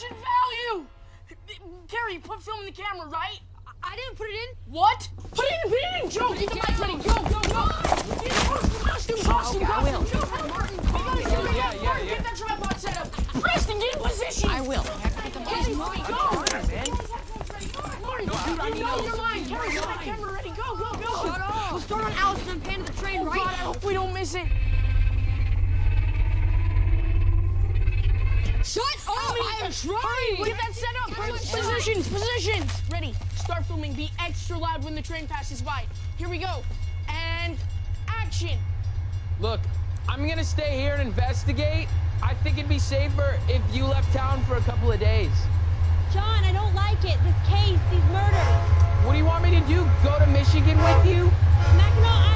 production value! Carrie, you put film in the camera, right? I didn't put it in. What? Put it in, Joe! Get the mic ready, go! Costume! I will. Joe, Martin, you gotta get ready. Martin, get that tripod set up. Preston, get in position! I will. Martin, go! Martin, you know your line. Carrie, get that camera ready, go! Shut up. We'll start on Allison and pan to the train, Oh, right? God, I hope we don't miss it. Shut up! I am trying! Get that set up! Positions! Ready, start filming. Be extra loud when the train passes by. Here we go. And action! Look, I'm gonna stay here and investigate. I think it'd be safer if you left town for a couple of days. John, I don't like it. This case, these murders. What do you want me to do? Go to Michigan with you? Mackinac